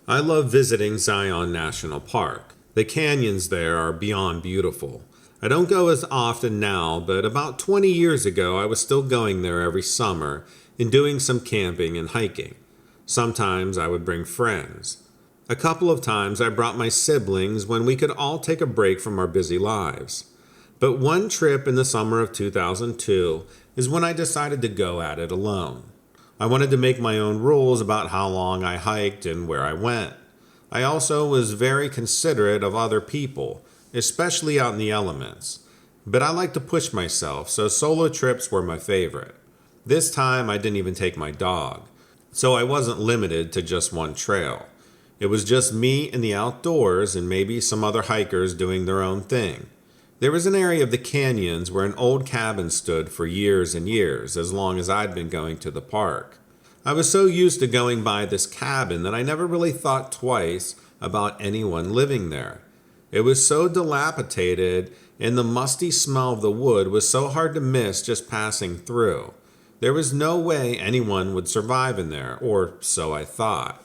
I love visiting Zion National Park. The canyons there are beyond beautiful. I don't go as often now, but about 20 years ago I was still going there every summer and doing some camping and hiking. Sometimes I would bring friends. A couple of times I brought my siblings when we could all take a break from our busy lives. But one trip in the summer of 2002 is when I decided to go at it alone. I wanted to make my own rules about how long I hiked and where I went. I also was very considerate of other people, especially out in the elements. But I like to push myself, so solo trips were my favorite. This time I didn't even take my dog, so I wasn't limited to just one trail. It was just me in the outdoors and maybe some other hikers doing their own thing. There was an area of the canyons where an old cabin stood for years and years, as long as I'd been going to the park. I was so used to going by this cabin that I never really thought twice about anyone living there. It was so dilapidated, and the musty smell of the wood was so hard to miss just passing through. There was no way anyone would survive in there, or so I thought.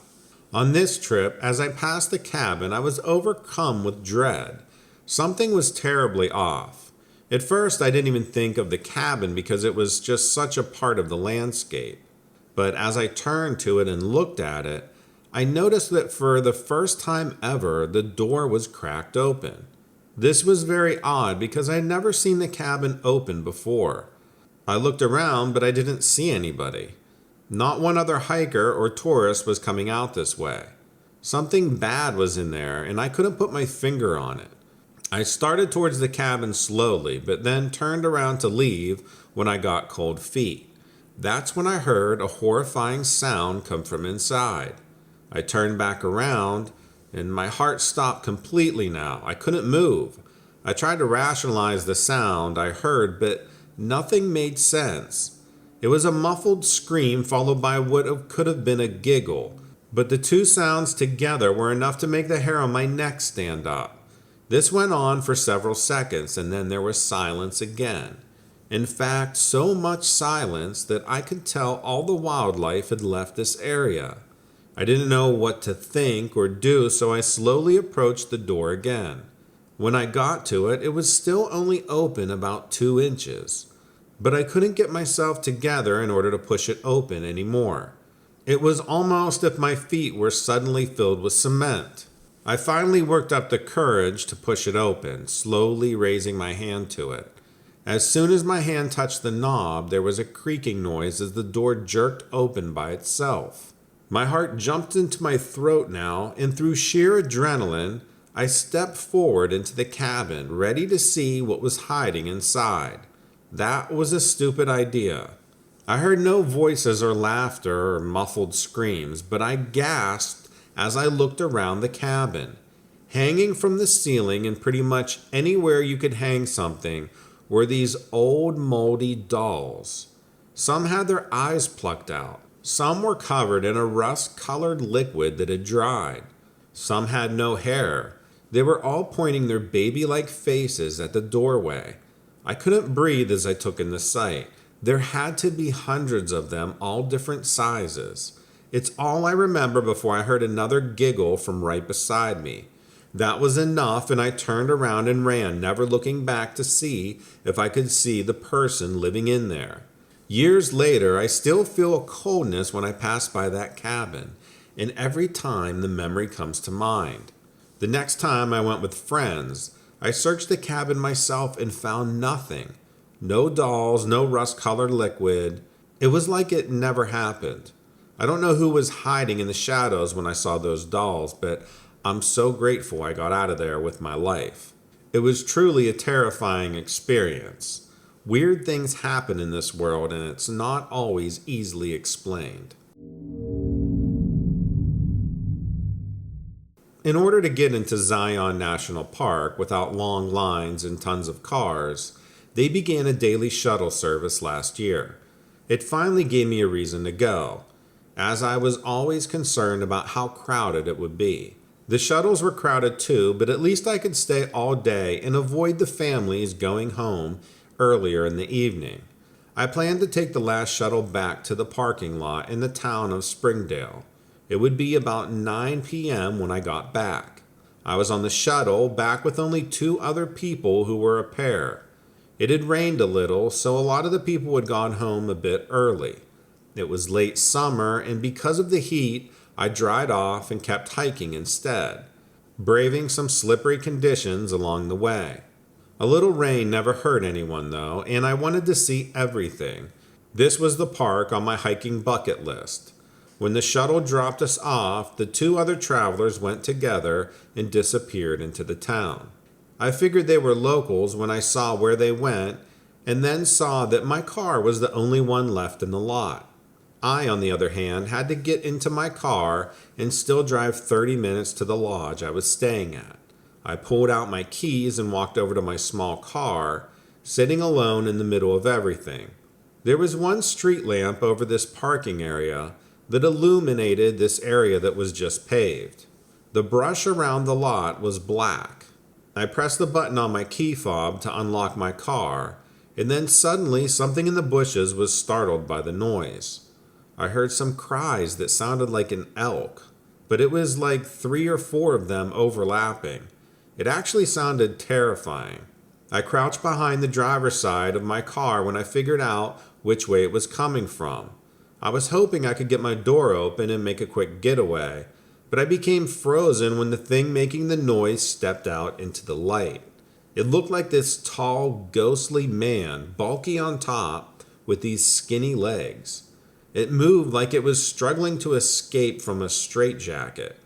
On this trip, as I passed the cabin, I was overcome with dread. Something was terribly off. At first, I didn't even think of the cabin because it was just such a part of the landscape. But as I turned to it and looked at it, I noticed that for the first time ever, the door was cracked open. This was very odd because I had never seen the cabin open before. I looked around, but I didn't see anybody. Not one other hiker or tourist was coming out this way. Something bad was in there, and I couldn't put my finger on it. I started towards the cabin slowly, but then turned around to leave when I got cold feet. That's when I heard a horrifying sound come from inside. I turned back around, and my heart stopped completely now. I couldn't move. I tried to rationalize the sound I heard, but nothing made sense. It was a muffled scream followed by what could have been a giggle, but the two sounds together were enough to make the hair on my neck stand up. This went on for several seconds, and then there was silence again. In fact, so much silence that I could tell all the wildlife had left this area. I didn't know what to think or do, so I slowly approached the door again. When I got to it, it was still only open about 2 inches. But I couldn't get myself together in order to push it open anymore. It was almost as if my feet were suddenly filled with cement. I finally worked up the courage to push it open, slowly raising my hand to it. As soon as my hand touched the knob, there was a creaking noise as the door jerked open by itself. My heart jumped into my throat now, and through sheer adrenaline, I stepped forward into the cabin, ready to see what was hiding inside. That was a stupid idea. I heard no voices or laughter or muffled screams, but I gasped as I looked around the cabin. Hanging from the ceiling and pretty much anywhere you could hang something were these old moldy dolls. Some had their eyes plucked out. Some were covered in a rust-colored liquid that had dried. Some had no hair. They were all pointing their baby-like faces at the doorway. I couldn't breathe as I took in the sight. There had to be hundreds of them, all different sizes. It's all I remember before I heard another giggle from right beside me. That was enough, and I turned around and ran, never looking back to see if I could see the person living in there. Years later, I still feel a coldness when I pass by that cabin, and every time the memory comes to mind. The next time I went with friends, I searched the cabin myself and found nothing. No dolls, no rust-colored liquid. It was like it never happened. I don't know who was hiding in the shadows when I saw those dolls, but I'm so grateful I got out of there with my life. It was truly a terrifying experience. Weird things happen in this world, and it's not always easily explained. In order to get into Zion National Park without long lines and tons of cars, they began a daily shuttle service last year. It finally gave me a reason to go, as I was always concerned about how crowded it would be. The shuttles were crowded too, but at least I could stay all day and avoid the families going home earlier in the evening. I planned to take the last shuttle back to the parking lot in the town of Springdale. It would be about 9 p.m. when I got back. I was on the shuttle, back with only 2 other people who were a pair. It had rained a little, so a lot of the people had gone home a bit early. It was late summer, and because of the heat, I dried off and kept hiking instead, braving some slippery conditions along the way. A little rain never hurt anyone though, and I wanted to see everything. This was the park on my hiking bucket list. When the shuttle dropped us off, the 2 other travelers went together and disappeared into the town. I figured they were locals when I saw where they went, and then saw that my car was the only one left in the lot. I, on the other hand, had to get into my car and still drive 30 minutes to the lodge I was staying at. I pulled out my keys and walked over to my small car, sitting alone in the middle of everything. There was one street lamp over this parking area that illuminated this area that was just paved. The brush around the lot was black. I pressed the button on my key fob to unlock my car, and then suddenly something in the bushes was startled by the noise. I heard some cries that sounded like an elk, but it was like 3 or 4 of them overlapping. It actually sounded terrifying. I crouched behind the driver's side of my car when I figured out which way it was coming from. I was hoping I could get my door open and make a quick getaway, but I became frozen when the thing making the noise stepped out into the light. It looked like this tall, ghostly man, bulky on top, with these skinny legs. It moved like it was struggling to escape from a straitjacket.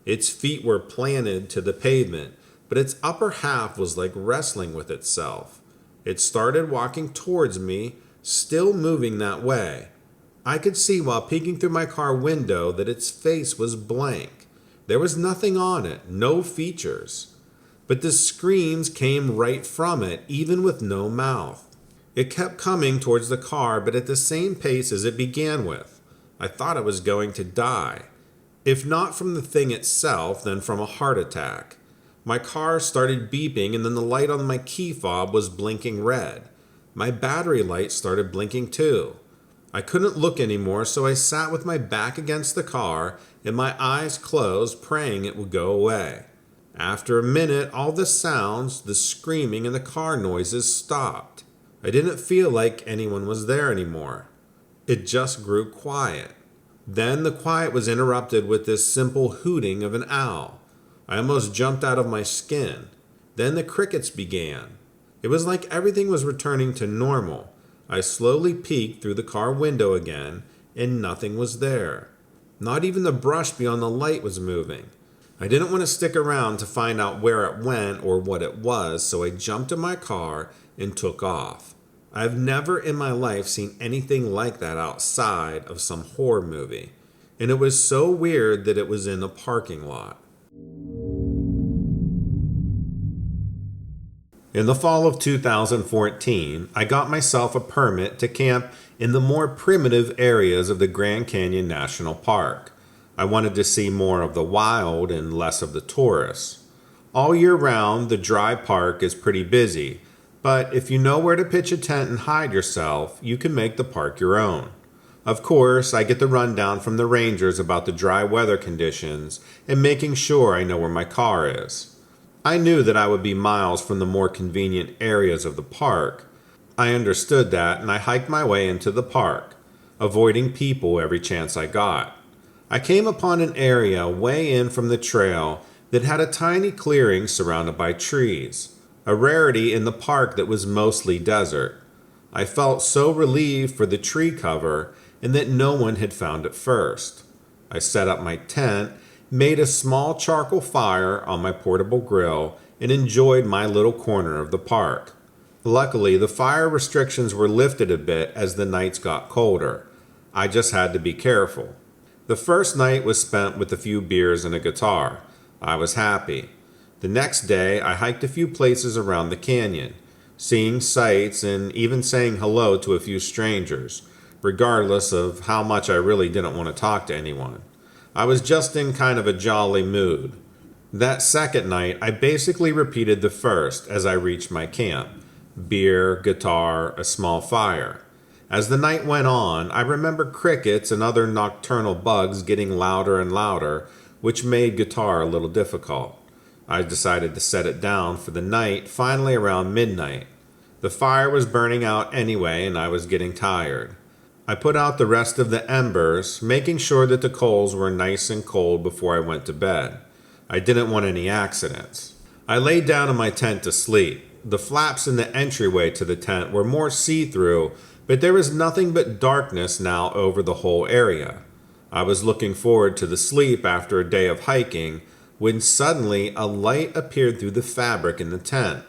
Its feet were planted to the pavement, but its upper half was like wrestling with itself. It started walking towards me, still moving that way. I could see while peeking through my car window that its face was blank. There was nothing on it, no features. But the screams came right from it, even with no mouth. It kept coming towards the car, but at the same pace as it began with. I thought I was going to die. If not from the thing itself, then from a heart attack. My car started beeping, and then the light on my key fob was blinking red. My battery light started blinking too. I couldn't look anymore, so I sat with my back against the car and my eyes closed, praying it would go away. After a minute, all the sounds, the screaming, and the car noises stopped. I didn't feel like anyone was there anymore. It just grew quiet. Then the quiet was interrupted with this simple hooting of an owl. I almost jumped out of my skin. Then the crickets began. It was like everything was returning to normal. I slowly peeked through the car window again, and nothing was there. Not even the brush beyond the light was moving. I didn't want to stick around to find out where it went or what it was, so I jumped in my car and took off. I've never in my life seen anything like that outside of some horror movie, and it was so weird that it was in a parking lot. In the fall of 2014, I got myself a permit to camp in the more primitive areas of the Grand Canyon National Park. I wanted to see more of the wild and less of the tourists. All year round, the dry park is pretty busy, but if you know where to pitch a tent and hide yourself, you can make the park your own. Of course, I get the rundown from the rangers about the dry weather conditions and making sure I know where my car is. I knew that I would be miles from the more convenient areas of the park. I understood that, and I hiked my way into the park, avoiding people every chance I got. I came upon an area way in from the trail that had a tiny clearing surrounded by trees, a rarity in the park that was mostly desert. I felt so relieved for the tree cover and that no one had found it first. I set up my tent, made a small charcoal fire on my portable grill, and enjoyed my little corner of the park. Luckily, the fire restrictions were lifted a bit as the nights got colder. I just had to be careful. The first night was spent with a few beers and a guitar. I was happy. The next day, I hiked a few places around the canyon, seeing sights and even saying hello to a few strangers, regardless of how much I really didn't want to talk to anyone. I was just in kind of a jolly mood. That second night, I basically repeated the first as I reached my camp. Beer, guitar, a small fire. As the night went on, I remember crickets and other nocturnal bugs getting louder and louder, which made guitar a little difficult. I decided to set it down for the night, finally around midnight. The fire was burning out anyway, and I was getting tired. I put out the rest of the embers, making sure that the coals were nice and cold before I went to bed. I didn't want any accidents. I laid down in my tent to sleep. The flaps in the entryway to the tent were more see-through, but there was nothing but darkness now over the whole area. I was looking forward to the sleep after a day of hiking when suddenly a light appeared through the fabric in the tent.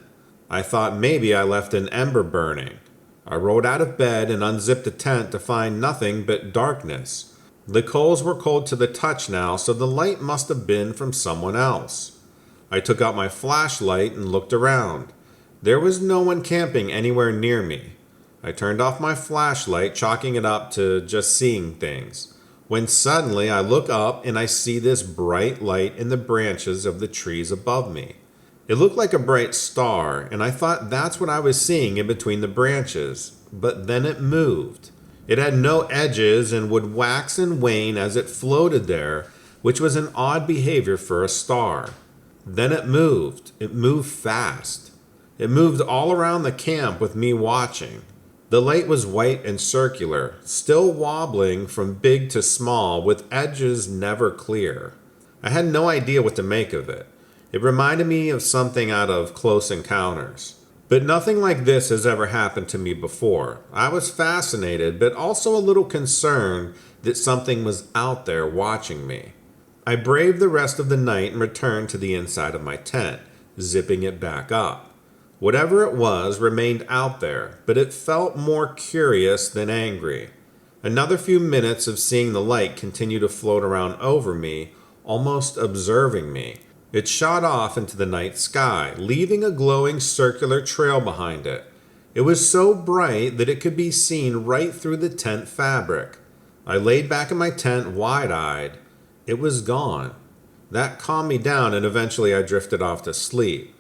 I thought maybe I left an ember burning. I rolled out of bed and unzipped the tent to find nothing but darkness. The coals were cold to the touch now, so the light must have been from someone else. I took out my flashlight and looked around. There was no one camping anywhere near me. I turned off my flashlight, chalking it up to just seeing things, when suddenly I look up and I see this bright light in the branches of the trees above me. It looked like a bright star, and I thought that's what I was seeing in between the branches, but then it moved. It had no edges and would wax and wane as it floated there, which was an odd behavior for a star. Then it moved. It moved fast. It moved all around the camp with me watching. The light was white and circular, still wobbling from big to small, with edges never clear. I had no idea what to make of it. It reminded me of something out of Close Encounters. But nothing like this has ever happened to me before. I was fascinated, but also a little concerned that something was out there watching me. I braved the rest of the night and returned to the inside of my tent, zipping it back up. Whatever it was remained out there, but it felt more curious than angry. Another few minutes of seeing the light continue to float around over me, almost observing me. It shot off into the night sky, leaving a glowing circular trail behind it. It was so bright that it could be seen right through the tent fabric. I laid back in my tent wide-eyed. It was gone. That calmed me down, and eventually I drifted off to sleep.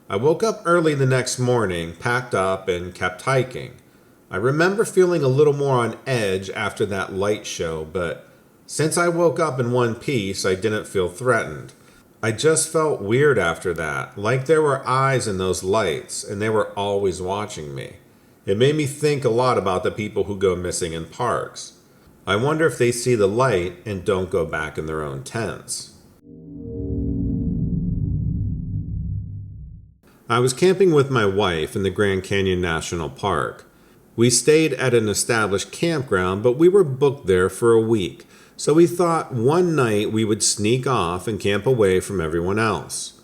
I woke up early the next morning, packed up, and kept hiking. I remember feeling a little more on edge after that light show, but since I woke up in one piece, I didn't feel threatened. I just felt weird after that, like there were eyes in those lights, and they were always watching me. It made me think a lot about the people who go missing in parks. I wonder if they see the light and don't go back in their own tents. I was camping with my wife in the Grand Canyon National Park. We stayed at an established campground, but we were booked there for a week, so we thought one night we would sneak off and camp away from everyone else.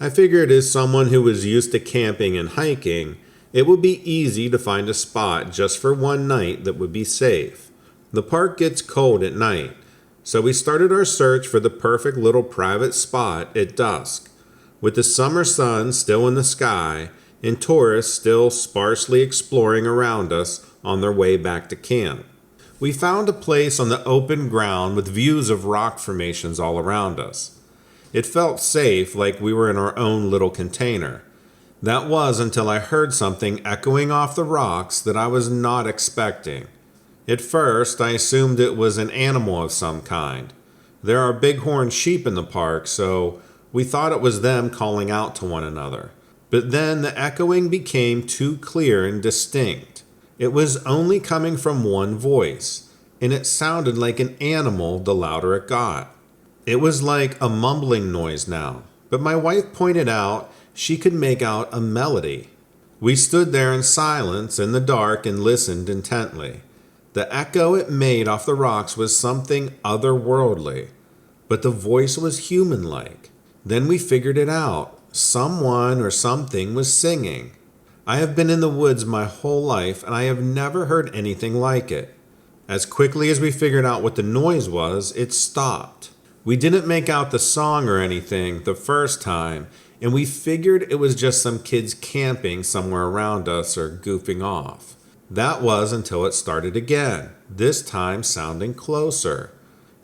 I figured as someone who was used to camping and hiking, it would be easy to find a spot just for one night that would be safe. The park gets cold at night, so we started our search for the perfect little private spot at dusk. With the summer sun still in the sky and tourists still sparsely exploring around us on their way back to camp, we found a place on the open ground with views of rock formations all around us. It felt safe, like we were in our own little container. That was until I heard something echoing off the rocks that I was not expecting. At first, I assumed it was an animal of some kind. There are bighorn sheep in the park, so we thought it was them calling out to one another. But then the echoing became too clear and distinct. It was only coming from one voice, and it sounded like an animal the louder it got. It was like a mumbling noise now, but my wife pointed out she could make out a melody. We stood there in silence in the dark and listened intently. The echo it made off the rocks was something otherworldly, but the voice was human-like. Then we figured it out. Someone or something was singing. I have been in the woods my whole life, and I have never heard anything like it. As quickly as we figured out what the noise was, it stopped. We didn't make out the song or anything the first time, and we figured it was just some kids camping somewhere around us or goofing off. That was until it started again, this time sounding closer.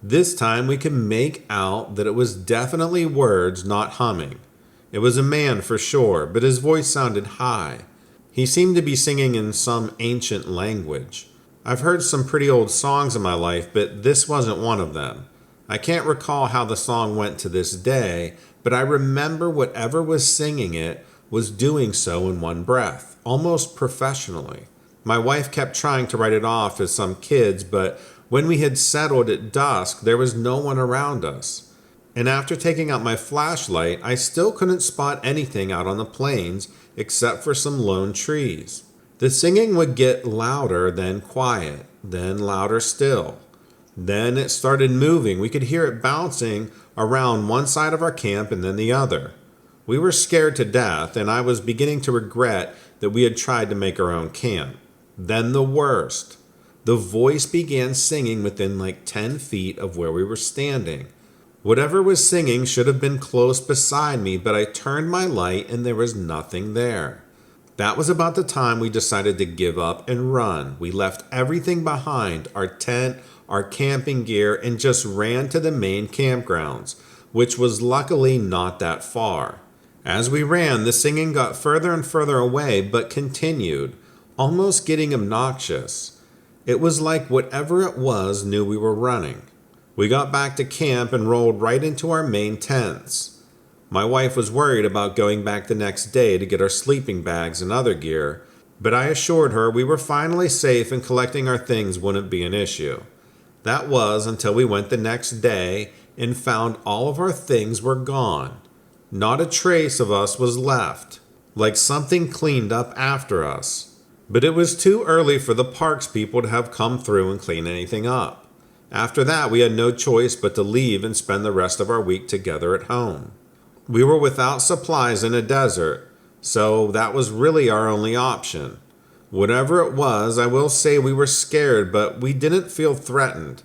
This time we could make out that it was definitely words, not humming. It was a man for sure, but his voice sounded high. He seemed to be singing in some ancient language. I've heard some pretty old songs in my life, but this wasn't one of them. I can't recall how the song went to this day, but I remember whatever was singing it was doing so in one breath, almost professionally. My wife kept trying to write it off as some kids, but when we had settled at dusk, there was no one around us. And after taking out my flashlight, I still couldn't spot anything out on the plains except for some lone trees. The singing would get louder, then quiet, then louder still. Then it started moving. We could hear it bouncing around one side of our camp and then the other. We were scared to death, and I was beginning to regret that we had tried to make our own camp. Then the worst. The voice began singing within like 10 feet of where we were standing. Whatever was singing should have been close beside me, but I turned my light and there was nothing there. That was about the time we decided to give up and run. We left everything behind, our tent, our camping gear, and just ran to the main campgrounds, which was luckily not that far. As we ran, the singing got further and further away, but continued, almost getting obnoxious. It was like whatever it was knew we were running. We got back to camp and rolled right into our main tents. My wife was worried about going back the next day to get our sleeping bags and other gear, but I assured her we were finally safe and collecting our things wouldn't be an issue. That was until we went the next day and found all of our things were gone. Not a trace of us was left, like something cleaned up after us. But it was too early for the parks people to have come through and clean anything up. After that, we had no choice but to leave and spend the rest of our week together at home. We were without supplies in a desert, so that was really our only option. Whatever it was, I will say we were scared, but we didn't feel threatened.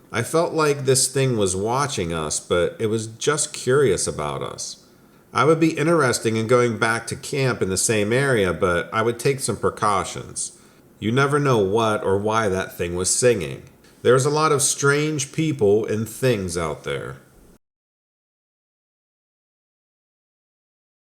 I felt like this thing was watching us, but it was just curious about us. I would be interested in going back to camp in the same area, but I would take some precautions. You never know what or why that thing was singing. There's a lot of strange people and things out there.